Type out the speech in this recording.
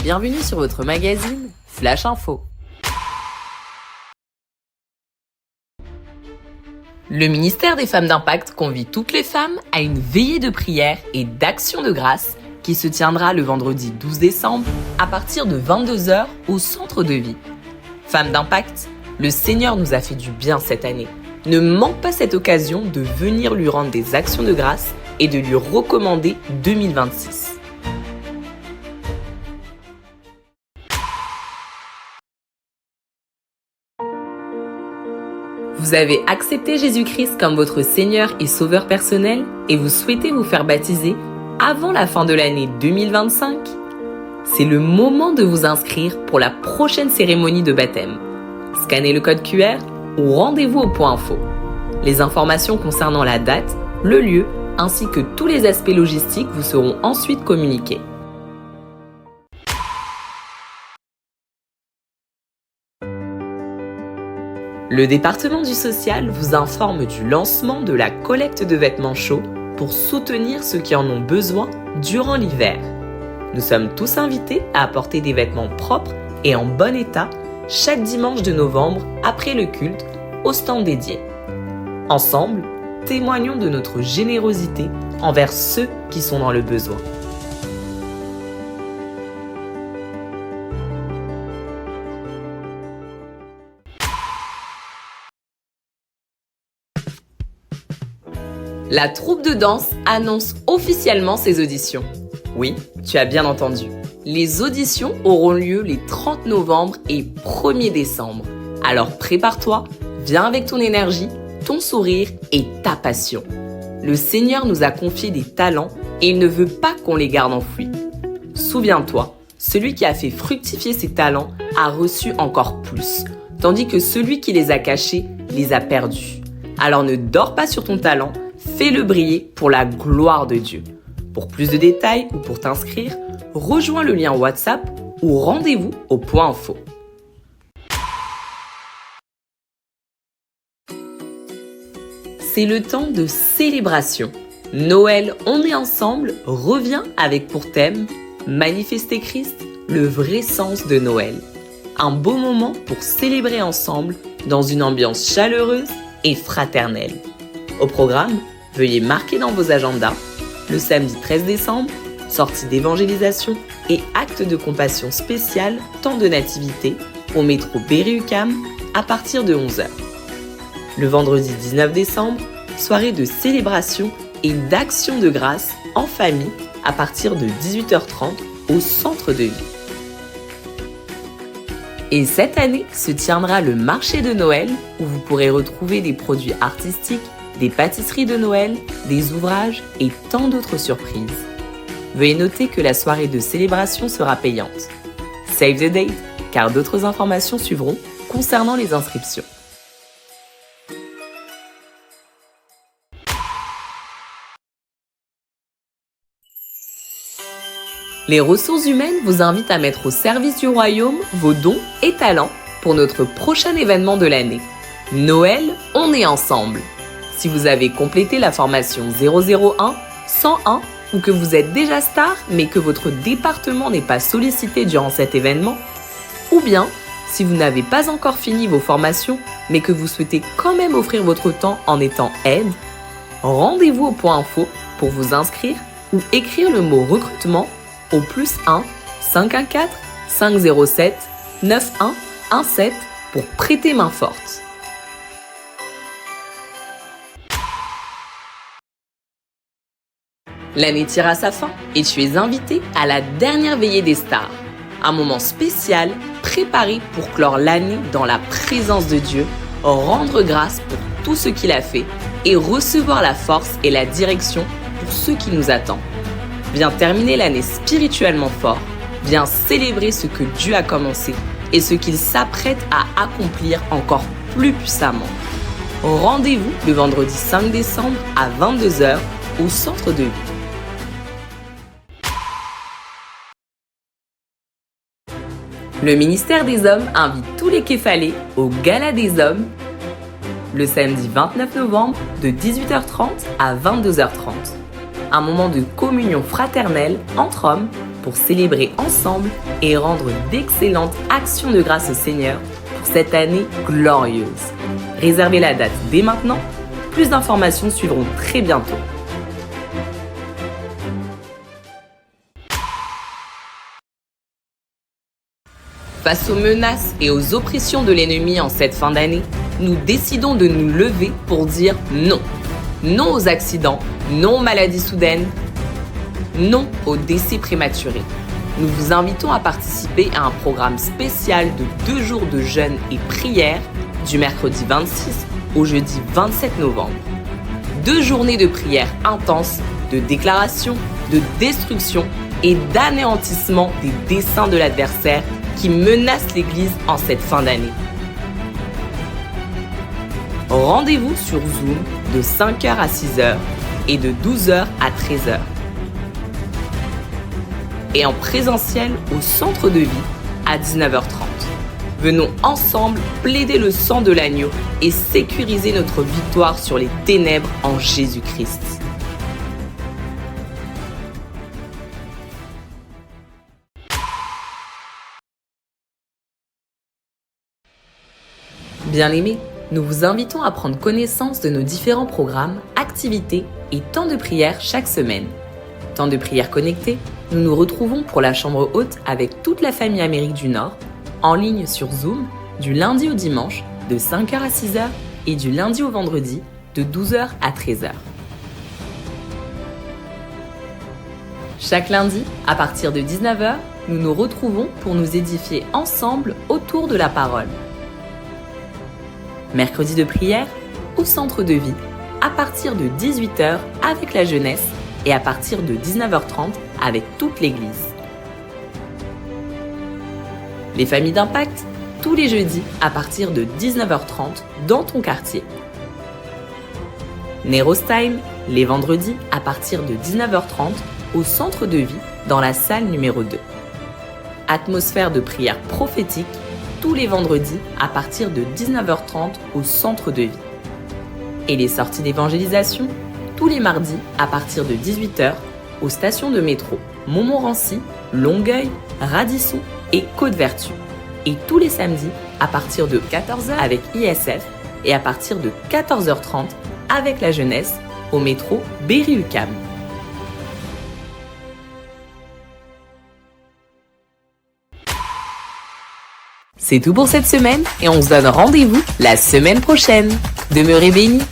bienvenue sur votre magazine Flash Info. Le ministère des Femmes d'Impact convie toutes les femmes à une veillée de prière et d'action de grâce qui se tiendra le vendredi 12 décembre à partir de 22h au centre de vie. Femmes d'Impact, le Seigneur nous a fait du bien cette année. Ne manque pas cette occasion de venir lui rendre des actions de grâce et de lui recommander 2026. Vous avez accepté Jésus-Christ comme votre Seigneur et Sauveur personnel et vous souhaitez vous faire baptiser avant la fin de l'année 2025 ? C'est le moment de vous inscrire pour la prochaine cérémonie de baptême. Scannez le code QR ou rendez-vous au point info. Les informations concernant la date, le lieu, ainsi que tous les aspects logistiques vous seront ensuite communiqués. Le département du social vous informe du lancement de la collecte de vêtements chauds pour soutenir ceux qui en ont besoin durant l'hiver. Nous sommes tous invités à apporter des vêtements propres et en bon état chaque dimanche de novembre après le culte au stand dédié. Ensemble, témoignons de notre générosité envers ceux qui sont dans le besoin. La troupe de danse annonce officiellement ses auditions. Oui, tu as bien entendu. Les auditions auront lieu les 30 novembre et 1er décembre. Alors prépare-toi, viens avec ton énergie, ton sourire et ta passion. Le Seigneur nous a confié des talents et il ne veut pas qu'on les garde enfouis. Souviens-toi, celui qui a fait fructifier ses talents a reçu encore plus, tandis que celui qui les a cachés les a perdus. Alors ne dors pas sur ton talent, fais-le briller pour la gloire de Dieu. Pour plus de détails ou pour t'inscrire, rejoins le lien WhatsApp ou rendez-vous au point info. C'est le temps de célébration. Noël, on est ensemble revient avec pour thème Manifester Christ, le vrai sens de Noël. Un beau moment pour célébrer ensemble dans une ambiance chaleureuse et fraternelle. Au programme, veuillez marquer dans vos agendas le samedi 13 décembre, sortie d'évangélisation et acte de compassion spécial temps de nativité au métro Berry-UQAM à partir de 11h. Le vendredi 19 décembre, soirée de célébration et d'action de grâce en famille à partir de 18h30 au centre de vie. Et cette année se tiendra le marché de Noël où vous pourrez retrouver des produits artistiques, des pâtisseries de Noël, des ouvrages et tant d'autres surprises. Veuillez noter que la soirée de célébration sera payante. Save the date, car d'autres informations suivront concernant les inscriptions. Les ressources humaines vous invitent à mettre au service du royaume vos dons et talents pour notre prochain événement de l'année. Noël, on est ensemble. Si vous avez complété la formation 001, 101 ou que vous êtes déjà star mais que votre département n'est pas sollicité durant cet événement, ou bien si vous n'avez pas encore fini vos formations mais que vous souhaitez quand même offrir votre temps en étant aide, rendez-vous au point info pour vous inscrire ou écrire le mot recrutement au +1 514 507 9117 pour prêter main forte. L'année tire à sa fin et tu es invité à la dernière veillée des stars. Un moment spécial préparé pour clore l'année dans la présence de Dieu, rendre grâce pour tout ce qu'il a fait et recevoir la force et la direction pour ce qui nous attend. Viens terminer l'année spirituellement fort, viens célébrer ce que Dieu a commencé et ce qu'il s'apprête à accomplir encore plus puissamment. Rendez-vous le vendredi 5 décembre à 22h au centre de vie. Le ministère des Hommes invite tous les Képhalais au Gala des Hommes le samedi 29 novembre de 18h30 à 22h30. Un moment de communion fraternelle entre hommes pour célébrer ensemble et rendre d'excellentes actions de grâce au Seigneur pour cette année glorieuse. Réservez la date dès maintenant. Plus d'informations suivront très bientôt. Face aux menaces et aux oppressions de l'ennemi en cette fin d'année, nous décidons de nous lever pour dire non. Non aux accidents, non aux maladies soudaines, non aux décès prématurés. Nous vous invitons à participer à un programme spécial de 2 jours de jeûne et prière du mercredi 26 au jeudi 27 novembre. 2 journées de prière intenses, de déclaration, de destruction et d'anéantissement des desseins de l'adversaire qui menacent l'Église en cette fin d'année. Rendez-vous sur Zoom de 5h à 6h et de 12h à 13h. Et en présentiel au centre de vie à 19h30. Venons ensemble plaider le sang de l'agneau et sécuriser notre victoire sur les ténèbres en Jésus-Christ. Bien-aimés, nous vous invitons à prendre connaissance de nos différents programmes, activités et temps de prière chaque semaine. Temps de prière connecté, nous nous retrouvons pour la chambre haute avec toute la famille Amérique du Nord, en ligne sur Zoom, du lundi au dimanche, de 5h à 6h et du lundi au vendredi, de 12h à 13h. Chaque lundi, à partir de 19h, nous nous retrouvons pour nous édifier ensemble autour de la parole. Mercredi de prière, au centre de vie, à partir de 18h avec la jeunesse et à partir de 19h30 avec toute l'Église. Les familles d'impact, tous les jeudis à partir de 19h30 dans ton quartier. Neros Time, les vendredis à partir de 19h30 au centre de vie dans la salle numéro 2. Atmosphère de prière prophétique, tous les vendredis à partir de 19h30 au centre de vie. Et les sorties d'évangélisation, tous les mardis à partir de 18h aux stations de métro Montmorency, Longueuil, Radisson et Côte-Vertu. Et tous les samedis à partir de 14h avec ISF et à partir de 14h30 avec la jeunesse au métro Berry-UQAM. C'est tout pour cette semaine et on se donne rendez-vous la semaine prochaine. Demeurez bénis.